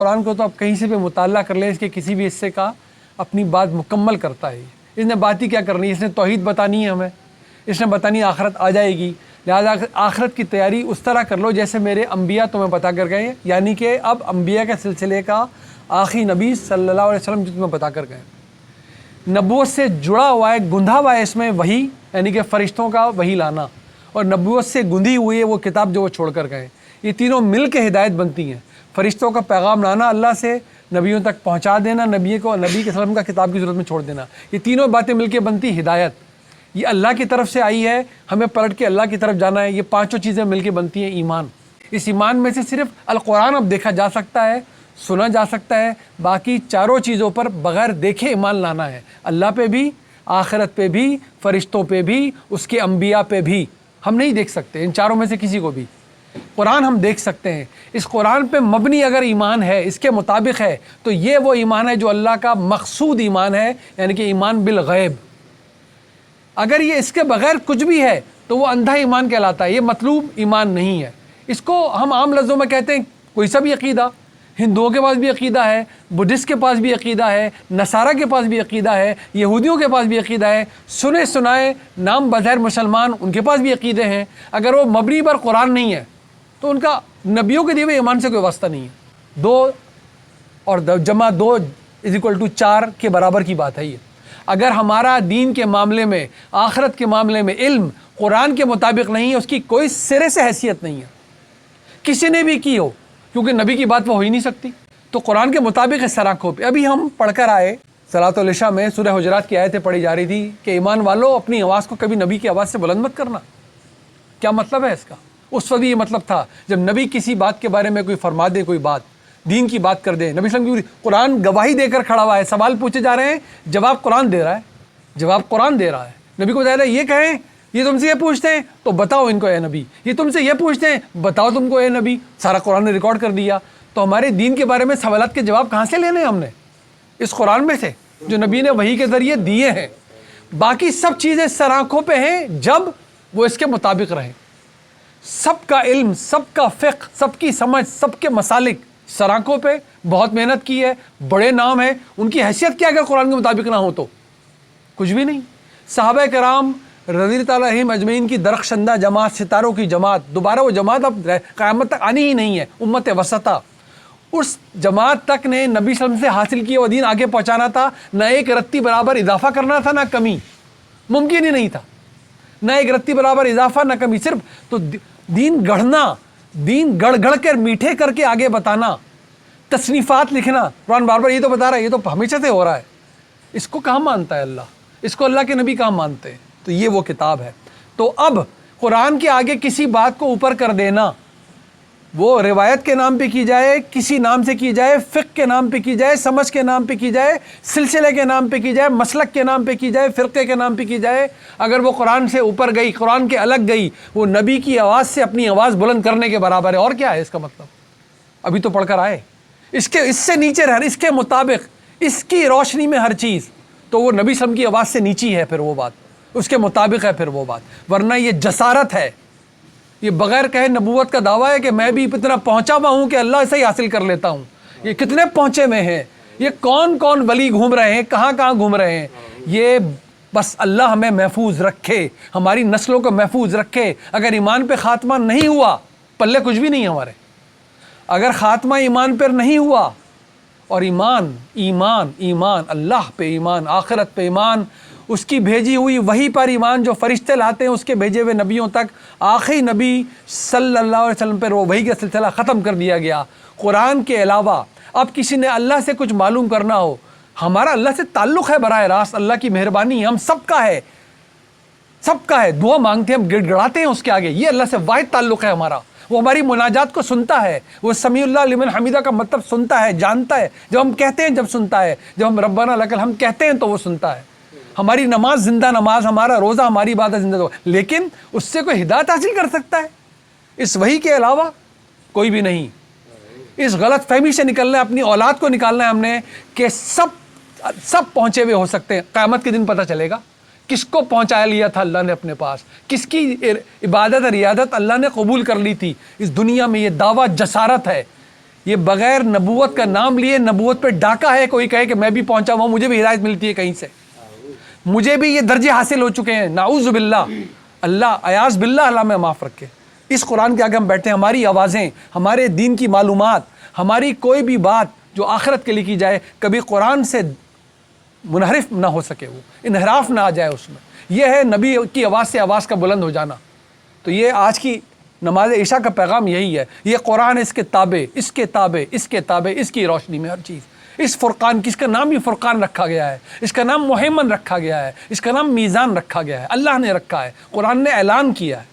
قرآن کو تو آپ کہیں سے بھی مطالعہ کر لیں، اس کے کسی بھی حصے کا اپنی بات مکمل کرتا ہے۔ اس نے بات ہی کیا کرنی ہے؟ اس نے توحید بتانی ہے ہمیں، اس نے بتانی ہے آخرت آ جائے گی، لہٰذا آخرت کی تیاری اس طرح کر لو جیسے میرے انبیاء تمہیں بتا کر گئے، یعنی کہ اب انبیاء کے سلسلے کا آخری نبی صلی اللہ علیہ وسلم جو تمہیں بتا کر گئے، نبوت سے جڑا ہوا ہے، گندھا ہوا ہے اس میں وحی، یعنی کہ فرشتوں کا وحی لانا، اور نبوت سے گندھی ہوئی ہے وہ کتاب جو وہ چھوڑ کر گئے۔ یہ تینوں مل کے ہدایت بنتی ہیں، فرشتوں کا پیغام لانا اللہ سے، نبیوں تک پہنچا دینا، نبی کے سلام کا کتاب کی ضرورت میں چھوڑ دینا، یہ تینوں باتیں مل کے بنتی ہدایت۔ یہ اللہ کی طرف سے آئی ہے، ہمیں پلٹ کے اللہ کی طرف جانا ہے، یہ پانچوں چیزیں مل کے بنتی ہیں ایمان۔ اس ایمان میں سے صرف القرآن اب دیکھا جا سکتا ہے، سنا جا سکتا ہے، باقی چاروں چیزوں پر بغیر دیکھے ایمان لانا ہے، اللہ پہ بھی، آخرت پہ بھی، فرشتوں پہ بھی، اس کے انبیاء پہ بھی۔ ہم نہیں دیکھ سکتے ان چاروں میں سے کسی کو بھی، قرآن ہم دیکھ سکتے ہیں۔ اس قرآن پہ مبنی اگر ایمان ہے، اس کے مطابق ہے، تو یہ وہ ایمان ہے جو اللہ کا مقصود ایمان ہے، یعنی کہ ایمان بالغیب۔ اگر یہ اس کے بغیر کچھ بھی ہے تو وہ اندھا ایمان کہلاتا ہے، یہ مطلوب ایمان نہیں ہے۔ اس کو ہم عام لفظوں میں کہتے ہیں کوئی سا بھی عقیدہ، ہندوؤں کے پاس بھی عقیدہ ہے، بدھسٹ کے پاس بھی عقیدہ ہے، نصارہ کے پاس بھی عقیدہ ہے، یہودیوں کے پاس بھی عقیدہ ہے، سنے سنائے نام بظاہر مسلمان ان کے پاس بھی عقیدے ہیں۔ اگر وہ مبنی پر قرآن نہیں ہے تو ان کا نبیوں کے دیے ہوئے ایمان سے کوئی واسطہ نہیں ہے۔ 2 اور جمع 2 = 4 کے برابر کی بات ہے یہ۔ اگر ہمارا دین کے معاملے میں، آخرت کے معاملے میں علم قرآن کے مطابق نہیں ہے، اس کی کوئی سرے سے حیثیت نہیں ہے، کسی نے بھی کی ہو، کیونکہ نبی کی بات وہ ہو ہی نہیں سکتی۔ تو قرآن کے مطابق اس سراخوں پہ ابھی ہم پڑھ کر آئے، صلاۃ العشاء میں سورہ حجرات کی آیتیں پڑھی جا رہی تھی کہ ایمان والو اپنی آواز کو کبھی نبی کی آواز سے بلند مت کرنا۔ کیا مطلب ہے اس کا؟ اس وقت بھی یہ مطلب تھا جب نبی کسی بات کے بارے میں کوئی فرما دے، کوئی بات دین کی بات کر دے، نبی صلی اللہ علیہ وسلم کی قرآن گواہی دے کر کھڑا ہوا ہے، سوال پوچھے جا رہے ہیں، جواب قرآن دے رہا ہے، جواب قرآن دے رہا ہے۔ نبی کو بتایا یہ کہیں، یہ تم سے یہ پوچھتے ہیں تو بتاؤ ان کو اے نبی، یہ تم سے یہ پوچھتے ہیں بتاؤ تم کو اے نبی، سارا قرآن نے ریکارڈ کر دیا۔ تو ہمارے دین کے بارے میں سوالات کے جواب کہاں سے لینے ہیں ہم نے؟ اس قرآن میں سے جو نبی نے وحی کے ذریعے دیے ہیں۔ باقی سب چیزیں سر آنکھوں پہ ہیں جب وہ اس کے مطابق رہیں۔ سب کا علم، سب کا فقہ، سب کی سمجھ، سب کے مسالک سر آنکھوں پہ، بہت محنت کی ہے، بڑے نام ہیں، ان کی حیثیت کیا اگر قرآن کے مطابق نہ ہو تو؟ کچھ بھی نہیں۔ صحابہ کرام رضی اللہ تعالیٰ عنہم اجمعین کی درخشندہ جماعت، ستاروں کی جماعت، دوبارہ وہ جماعت اب قیامت تک آنی ہی نہیں ہے، امت وسطیٰ، اس جماعت تک نے نبی صلی اللہ علیہ وسلم سے حاصل کیا وہ دین آگے پہنچانا تھا، نہ ایک رتی برابر اضافہ کرنا تھا نہ کمی، ممکن ہی نہیں تھا، نہ ایک رتی برابر اضافہ نہ کمی، صرف تو دین گڑھنا، دین گڑھ گڑھ کر میٹھے کر کے آگے بتانا، تصنیفات لکھنا۔ قرآن بار بار یہ تو بتا رہا ہے، یہ تو ہمیشہ سے ہو رہا ہے، اس کو کہاں مانتا ہے اللہ؟ اس کو اللہ کے نبی کہاں مانتے ہیں؟ تو یہ وہ کتاب ہے۔ تو اب قرآن کے آگے کسی بات کو اوپر کر دینا، وہ روایت کے نام پہ کی جائے، کسی نام سے کی جائے، فقہ کے نام پہ کی جائے، سمجھ کے نام پہ کی جائے، سلسلے کے نام پہ کی جائے، مسلک کے نام پہ کی جائے، فرقے کے نام پہ کی جائے، اگر وہ قرآن سے اوپر گئی، قرآن کے الگ گئی، وہ نبی کی آواز سے اپنی آواز بلند کرنے کے برابر ہے۔ اور کیا ہے اس کا مطلب؟ ابھی تو پڑھ کر آئے، اس سے نیچے رہ، اس کے مطابق، اس کی روشنی میں ہر چیز، تو وہ نبی صلی اللہ علیہ وسلم کی آواز سے نیچی ہے، پھر وہ بات اس کے مطابق ہے، پھر وہ بات، ورنہ یہ جسارت ہے، یہ بغیر کہے نبوت کا دعویٰ ہے کہ میں بھی اتنا پہنچا ہوا ہوں کہ اللہ سے ہی حاصل کر لیتا ہوں۔ یہ کتنے پہنچے میں ہیں، یہ کون کون ولی گھوم رہے ہیں، کہاں کہاں گھوم رہے ہیں۔ یہ بس اللہ ہمیں محفوظ رکھے، ہماری نسلوں کو محفوظ رکھے۔ اگر ایمان پہ خاتمہ نہیں ہوا، پلے کچھ بھی نہیں ہمارے۔ اگر خاتمہ ایمان پر نہیں ہوا، اور ایمان ایمان ایمان، اللہ پہ ایمان، آخرت پہ ایمان، اس کی بھیجی ہوئی وحی پر ایمان جو فرشتے لاتے ہیں اس کے بھیجے ہوئے نبیوں تک، آخری نبی صلی اللہ علیہ وسلم پر وہ وحی کا سلسلہ ختم کر دیا گیا۔ قرآن کے علاوہ اب کسی نے اللہ سے کچھ معلوم کرنا ہو، ہمارا اللہ سے تعلق ہے براہ راست، اللہ کی مہربانی ہم سب کا ہے، سب کا ہے، دعا مانگتے ہیں، ہم گڑ گڑاتے ہیں اس کے آگے، یہ اللہ سے واحد تعلق ہے ہمارا۔ وہ ہماری مناجات کو سنتا ہے، وہ سمیع اللہ لمن حمیدہ کا مطلب سنتا ہے، جانتا ہے، جب ہم کہتے ہیں جب سنتا ہے، جب ہم ربنا لک الحمد کہتے ہیں تو وہ سنتا ہے۔ ہماری نماز زندہ نماز، ہمارا روزہ، ہماری عبادت زندہ، لیکن اس سے کوئی ہدایت حاصل کر سکتا ہے اس وحی کے علاوہ؟ کوئی بھی نہیں۔ اس غلط فہمی سے نکلنا ہے، اپنی اولاد کو نکالنا ہے ہم نے کہ سب پہنچے ہوئے ہو سکتے ہیں۔ قیامت کے دن پتہ چلے گا کس کو پہنچا لیا تھا اللہ نے اپنے پاس، کس کی عبادت اور ریادت اللہ نے قبول کر لی تھی۔ اس دنیا میں یہ دعویٰ جسارت ہے، یہ بغیر نبوت کا نام لیے نبوت پہ ڈاکہ ہے کوئی کہے کہ میں بھی پہنچا ہوا ہوں، مجھے بھی ہدایت ملتی ہے کہیں سے، مجھے بھی یہ درجے حاصل ہو چکے ہیں، نعوذ باللہ، اللہ ایاز باللہ، اللہ میں معاف رکھے۔ اس قرآن کے آگے ہم بیٹھے ہیں، ہماری آوازیں، ہمارے دین کی معلومات، ہماری کوئی بھی بات جو آخرت کے لیے کی جائے کبھی قرآن سے منحرف نہ ہو سکے، وہ انحراف نہ آ جائے اس میں۔ یہ ہے نبی کی آواز سے آواز کا بلند ہو جانا۔ تو یہ آج کی نماز عشاء کا پیغام یہی ہے، یہ قرآن اس کے تابع، اس کے تابع، اس کے تابع، اس کی روشنی میں ہر چیز، اس فرقان، کس کا نام ہی فرقان رکھا گیا ہے، اس کا نام محمن رکھا گیا ہے، اس کا نام میزان رکھا گیا ہے، اللہ نے رکھا ہے، قرآن نے اعلان کیا ہے۔